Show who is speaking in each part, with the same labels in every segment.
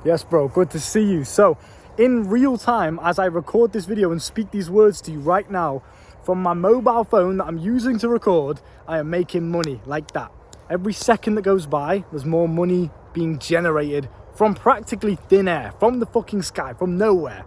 Speaker 1: Yes, bro, good to see you. So, in real time, as I record this video and speak these words to you right now, from my mobile phone that I'm using to record, I am making money like that. Every second that goes by, there's more money being generated from practically thin air, from the fucking sky, from nowhere.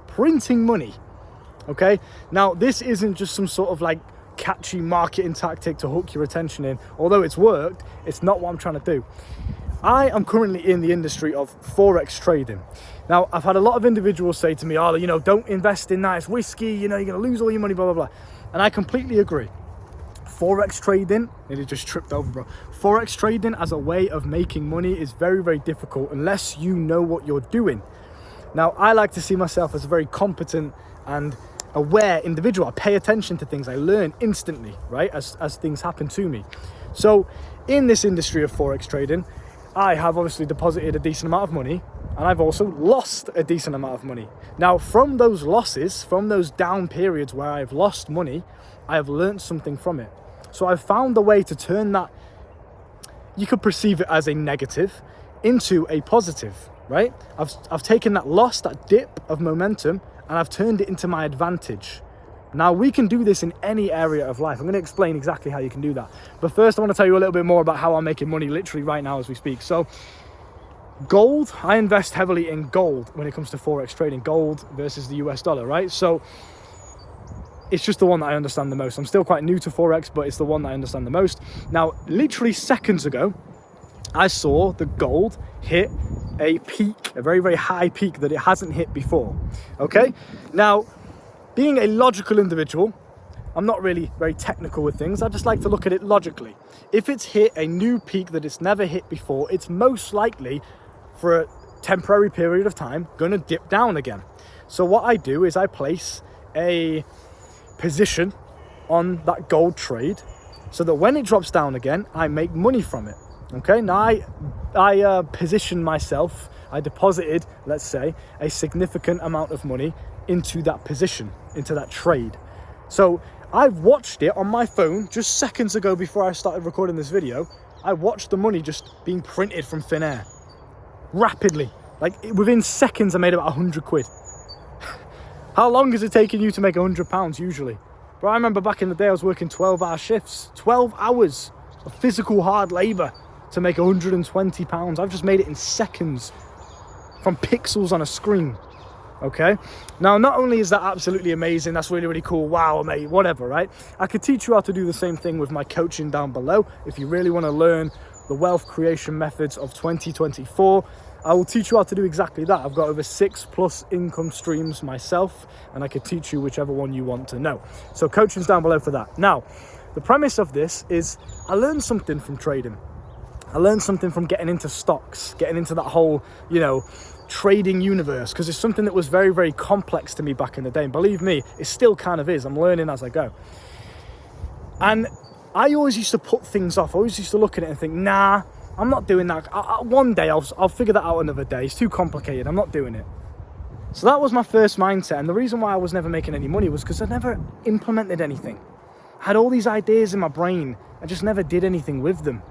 Speaker 1: Printing money, okay? Now, this isn't just some sort of like catchy marketing tactic to hook your attention in. Although it's worked, it's not what I'm trying to do. I am currently in the industry of Forex trading. Now, I've had a lot of individuals say to me, oh, you know, don't invest in that, it's risky, you know, you're gonna lose all your money, blah, blah, blah. And I completely agree. Forex trading, nearly just tripped over, bro. Forex trading as a way of making money is very, very difficult unless you know what you're doing. Now, I like to see myself as a very competent and aware individual. I pay attention to things, I learn instantly, right, as things happen to me. So in this industry of Forex trading, I have obviously deposited a decent amount of money, and I've also lost a decent amount of money. Now, from those losses, from those down periods where I've lost money, I have learned something from it. So I've found a way to turn that, you could perceive it as a negative, into a positive, right? I've taken that loss, that dip of momentum, and I've turned it into my advantage. Now, we can do this in any area of life. I'm going to explain exactly how you can do that. But first, I want to tell you a little bit more about how I'm making money literally right now as we speak. So, gold, I invest heavily in gold when it comes to Forex trading. Gold versus the US dollar, right? So, it's just the one that I understand the most. I'm still quite new to Forex, but it's the one that I understand the most. Now, literally seconds ago, I saw the gold hit a peak, a very, very high peak that it hasn't hit before, okay? Now, being a logical individual, I'm not really very technical with things. I just like to look at it logically. If it's hit a new peak that it's never hit before, it's most likely, for a temporary period of time, gonna dip down again. So what I do is I place a position on that gold trade so that when it drops down again, I make money from it. Okay, now I position myself, I deposited, let's say, a significant amount of money into that position, into that trade. So I've watched it on my phone just seconds ago before I started recording this video. I watched the money just being printed from thin air rapidly. Like within seconds, I made about 100 quid. How long is it taking you to make £100 usually? Bro, I remember back in the day, I was working 12-hour shifts, 12 hours of physical hard labor to make £120. I've just made it in seconds from pixels on a screen. Okay, now not only is that absolutely amazing, that's really, really cool, wow, mate, whatever, right? I could teach you how to do the same thing with my coaching down below. If you really want to learn the wealth creation methods of 2024, I will teach you how to do exactly that. I've got over 6+ income streams myself, and I could teach you whichever one you want to know. So coaching's down below for that. Now, the premise of this is I learned something from trading. I learned something from getting into stocks, getting into that whole, you know, trading universe, because it's something that was very, very complex to me back in the day. And believe me, it still kind of is. I'm learning as I go. And I always used to put things off. I always used to look at it and think, nah, I'm not doing that. One day I'll figure that out another day. It's too complicated. I'm not doing it. So that was my first mindset. And the reason why I was never making any money was because I never implemented anything. I had all these ideas in my brain. I just never did anything with them.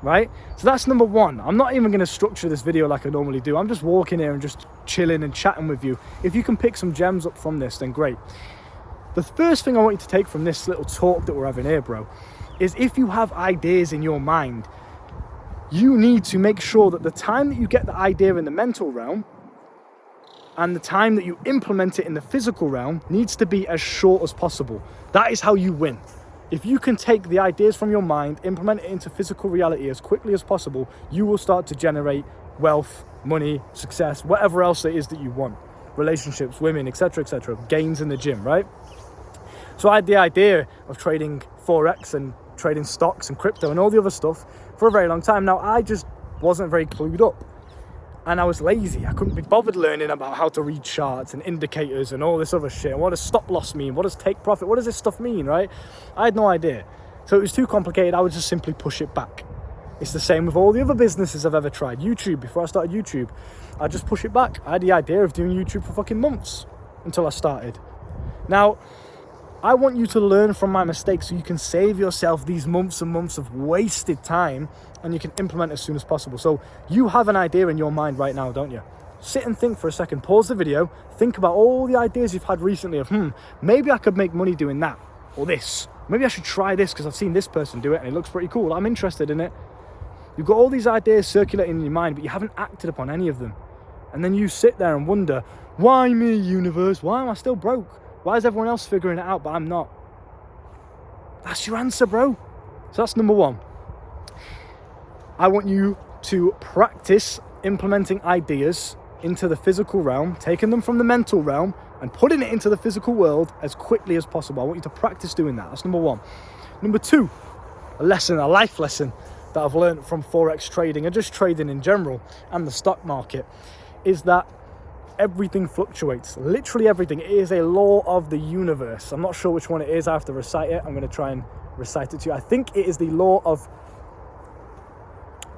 Speaker 1: Right? So that's number one. I'm not even going to structure this video like I normally do. I'm just walking here and just chilling and chatting with you. If you can pick some gems up from this, then great. The first thing I want you to take from this little talk that we're having here, bro, is if you have ideas in your mind, you need to make sure that the time that you get the idea in the mental realm and the time that you implement it in the physical realm needs to be as short as possible. That is how you win. If you can take the ideas from your mind, implement it into physical reality as quickly as possible, you will start to generate wealth, money, success, whatever else it is that you want. Relationships, women, etc., gains in the gym, right? So I had the idea of trading Forex and trading stocks and crypto and all the other stuff for a very long time. Now, I just wasn't very clued up. And I was lazy. I couldn't be bothered learning about how to read charts and indicators and all this other shit. And what does stop loss mean? What does take profit? What does this stuff mean, right? I had no idea. So it was too complicated. I would just simply push it back. It's the same with all the other businesses I've ever tried. YouTube, before I started YouTube, I just push it back. I had the idea of doing YouTube for fucking months until I started. Now, I want you to learn from my mistakes so you can save yourself these months and months of wasted time and you can implement as soon as possible. So you have an idea in your mind right now, don't you? Sit and think for a second, pause the video, think about all the ideas you've had recently of, maybe I could make money doing that or this. Maybe I should try this because I've seen this person do it and it looks pretty cool. I'm interested in it. You've got all these ideas circulating in your mind, but you haven't acted upon any of them. And then you sit there and wonder, why me, universe? Why am I still broke? Why is everyone else figuring it out, but I'm not? That's your answer, bro. So that's number one. I want you to practice implementing ideas into the physical realm, taking them from the mental realm and putting it into the physical world as quickly as possible. I want you to practice doing that. That's number one. Number two, a life lesson that I've learned from Forex trading and just trading in general and the stock market is that everything fluctuates. Literally everything. It is a law of the universe. I'm not sure which one it is. I have to recite it. I'm going to try and recite it to you. I think it is the law of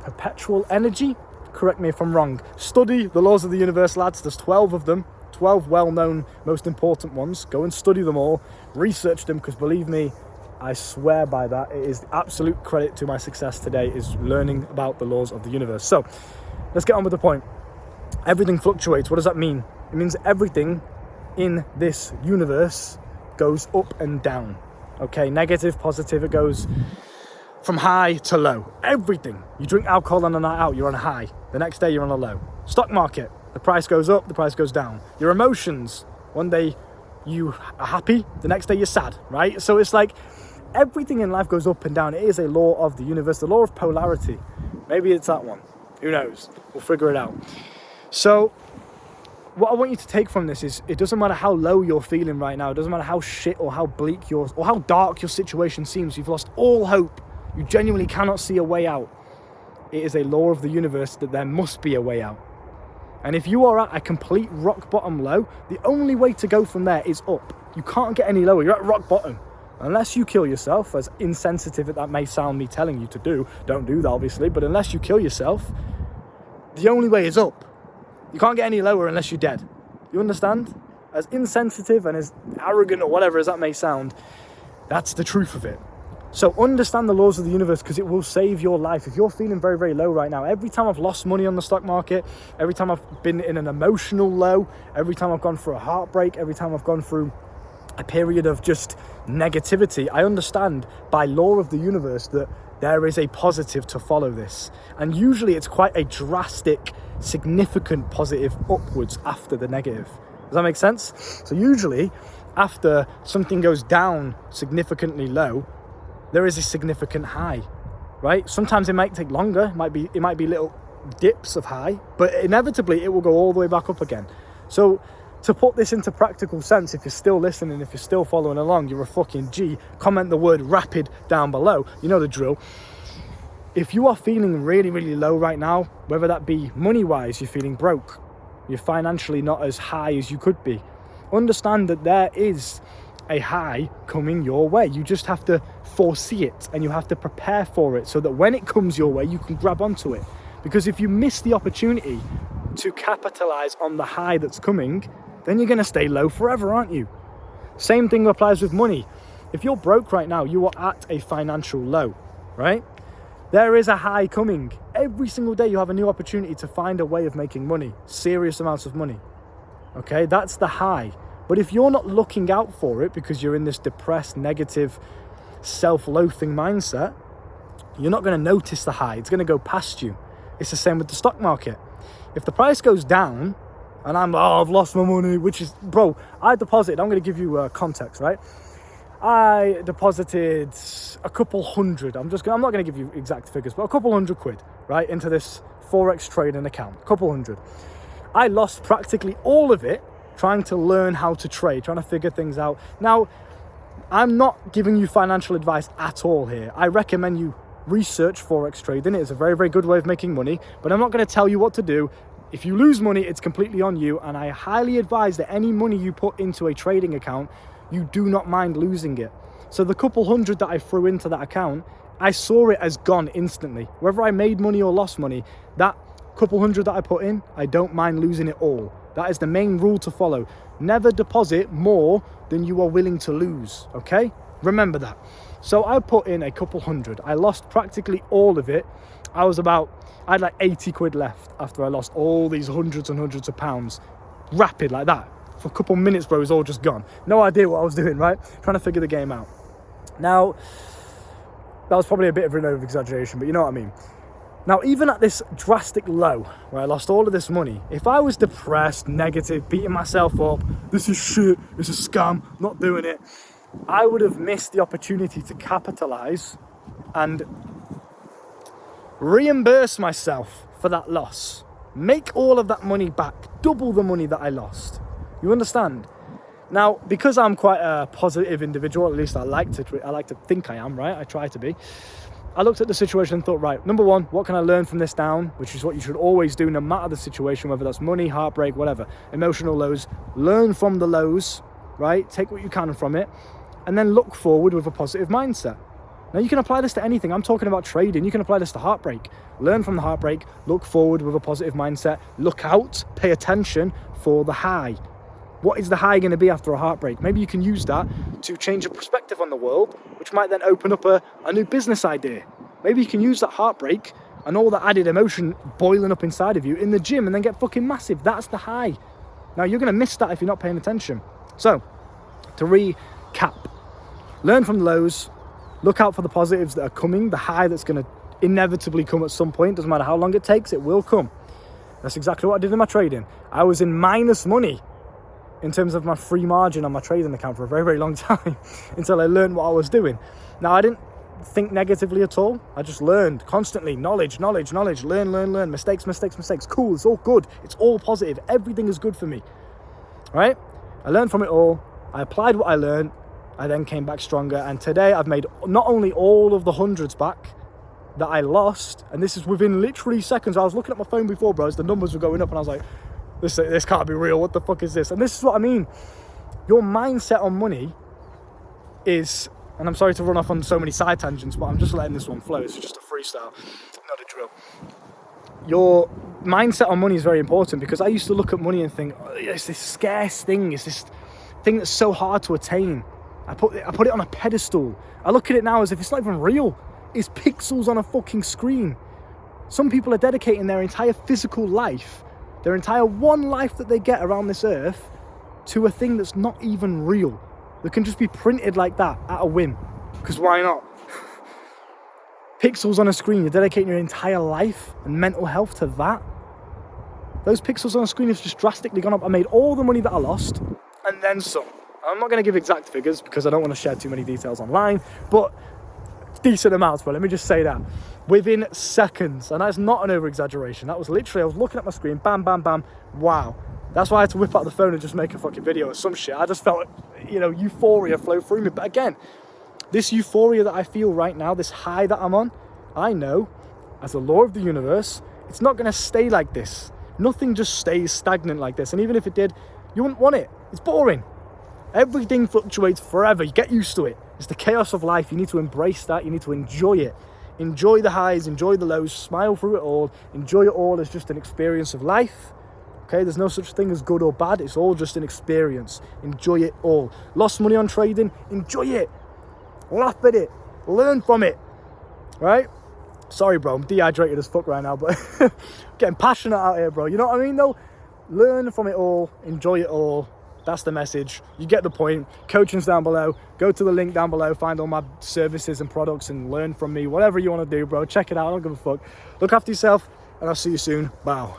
Speaker 1: perpetual energy. Correct me if I'm wrong. Study the laws of the universe, lads. There's 12 of them. 12 well-known, most important ones. Go and study them all. Research them, because believe me, I swear by that. It is absolute credit to my success today is learning about the laws of the universe. So let's get on with the point. Everything fluctuates. What does that mean? It means everything in this universe goes up and down. Okay, negative, positive, it goes from high to low. Everything. You drink alcohol on a night out, you're on a high. The next day, you're on a low. Stock market, the price goes up, the price goes down. Your emotions, one day you are happy, the next day you're sad, right? So it's like everything in life goes up and down. It is a law of the universe, the law of polarity. Maybe it's that one. Who knows? We'll figure it out. So what I want you to take from this is it doesn't matter how low you're feeling right now. It doesn't matter how shit or how bleak or how dark your situation seems. You've lost all hope. You genuinely cannot see a way out. It is a law of the universe that there must be a way out. And if you are at a complete rock bottom low, the only way to go from there is up. You can't get any lower. You're at rock bottom. Unless you kill yourself, as insensitive as that may sound me telling you to do. Don't do that, obviously. But unless you kill yourself, the only way is up. You can't get any lower unless you're dead. You understand? As insensitive and as arrogant or whatever as that may sound, that's the truth of it. So understand the laws of the universe, because it will save your life. If you're feeling very, very low right now, every time I've lost money on the stock market, every time I've been in an emotional low, every time I've gone through a heartbreak, every time I've gone through a period of just negativity, I understand by law of the universe that there is a positive to follow this. And usually it's quite a drastic, significant positive upwards after the negative. Does that make sense? So usually after something goes down significantly low, there is a significant high, right? Sometimes it might take longer. It might be little dips of high, but inevitably it will go all the way back up again. So to put this into practical sense, if you're still listening, if you're still following along, you're a fucking G. Comment the word rapid down below. You know the drill. If you are feeling really, really low right now, whether that be money-wise, you're feeling broke, you're financially not as high as you could be, understand that there is a high coming your way. You just have to foresee it and you have to prepare for it so that when it comes your way, you can grab onto it. Because if you miss the opportunity to capitalize on the high that's coming, then you're going to stay low forever, aren't you? Same thing applies with money. If you're broke right now, you are at a financial low, right? There is a high coming. Every single day you have a new opportunity to find a way of making money, serious amounts of money. Okay, that's the high. But if you're not looking out for it because you're in this depressed, negative, self-loathing mindset, you're not going to notice the high. It's going to go past you. It's the same with the stock market. If the price goes down and I've lost my money, which is, bro, I deposited, I'm going to give you context, right? I deposited a couple hundred, I'm not going to give you exact figures, but a couple £100, right, into this Forex trading account, a couple hundred. I lost practically all of it trying to learn how to trade, trying to figure things out. Now, I'm not giving you financial advice at all here. I recommend you research Forex trading. It is a very, very good way of making money, but I'm not going to tell you what to do. If you lose money, it's completely on you, and I highly advise that any money you put into a trading account, you do not mind losing it. So the couple hundred that I threw into that account, I saw it as gone instantly. Whether I made money or lost money, that couple hundred that I put in, I don't mind losing it all. That is the main rule to follow. Never deposit more than you are willing to lose, okay? Remember that. So I put in a couple hundred. I lost practically all of it. I had like 80 quid left after I lost all these hundreds and hundreds of pounds. Rapid like that. For a couple minutes, bro, it was all just gone. No idea what I was doing, right? Trying to figure the game out. Now, that was probably a bit of an over-exaggeration, but you know what I mean. Now, even at this drastic low, where I lost all of this money, if I was depressed, negative, beating myself up, this is shit, it's a scam, not doing it, I would have missed the opportunity to capitalize and reimburse myself for that loss. Make all of that money back, double the money that I lost. You understand? Now, because I'm quite a positive individual, at least I like to think I am, right? I try to be. I looked at the situation and thought, right, number one, what can I learn from this down? Which is what you should always do, no matter the situation, whether that's money, heartbreak, whatever, emotional lows. Learn from the lows, right? Take what you can from it, and then look forward with a positive mindset. Now, you can apply this to anything. I'm talking about trading. You can apply this to heartbreak. Learn from the heartbreak, look forward with a positive mindset, look out, pay attention for the high. What is the high going to be after a heartbreak? Maybe you can use that to change your perspective on the world, which might then open up a new business idea. Maybe you can use that heartbreak and all that added emotion boiling up inside of you in the gym and then get fucking massive. That's the high. Now, you're going to miss that if you're not paying attention. So, to recap, learn from the lows, look out for the positives that are coming, the high that's going to inevitably come at some point. Doesn't matter how long it takes, it will come. That's exactly what I did in my trading. I was in minus money in terms of my free margin on my trading account for a very, very long time until I learned what I was doing. Now, I didn't think negatively at all. I just learned constantly. Knowledge, learn. Mistakes. Cool, it's all good. It's all positive. Everything is good for me, right? I learned from it all. I applied what I learned. I then came back stronger. And today I've made not only all of the hundreds back that I lost, and this is within literally seconds. I was looking at my phone before, bro, as the numbers were going up, and I was like, this can't be real. What the fuck is this? And this is what I mean. Your mindset on money is, and I'm sorry to run off on so many side tangents, but I'm just letting this one flow. It's just a freestyle, not a drill. Your mindset on money is very important, because I used to look at money and think, oh, it's this scarce thing. It's this thing that's so hard to attain. I put it on a pedestal. I look at it now as if it's not even real. It's pixels on a fucking screen. Some people are dedicating their entire physical life, their entire one life that they get around this earth, to a thing that's not even real, that can just be printed like that at a whim. Because why not? Pixels on a screen, you're dedicating your entire life and mental health to that. Those pixels on a screen have just drastically gone up. I made all the money that I lost and then some. I'm not going to give exact figures because I don't want to share too many details online, but decent amounts, but let me just say that. Within seconds, and that's not an over-exaggeration. That was literally, I was looking at my screen, bam, bam, bam, wow. That's why I had to whip out the phone and just make a fucking video or some shit. I just felt, euphoria flow through me. But again, this euphoria that I feel right now, this high that I'm on, I know, as a law of the universe, it's not going to stay like this. Nothing just stays stagnant like this. And even if it did, you wouldn't want it. It's boring. Everything fluctuates forever. You get used to it. It's the chaos of life. You need to embrace that. You need to enjoy it. Enjoy the highs, enjoy the lows, smile through it all. Enjoy it all as just an experience of life. Okay, there's no such thing as good or bad. It's all just an experience. Enjoy it all. Lost money on trading? Enjoy it. Laugh at it. Learn from it. Right? Sorry, bro. I'm dehydrated as fuck right now, but getting passionate out here, bro. You know what I mean, though? Learn from it all. Enjoy it all. That's the message. You get the point. Coaching's down below. Go to the link down below. Find all my services and products and learn from me. Whatever you want to do, bro. Check it out. I don't give a fuck. Look after yourself, and I'll see you soon. Bye.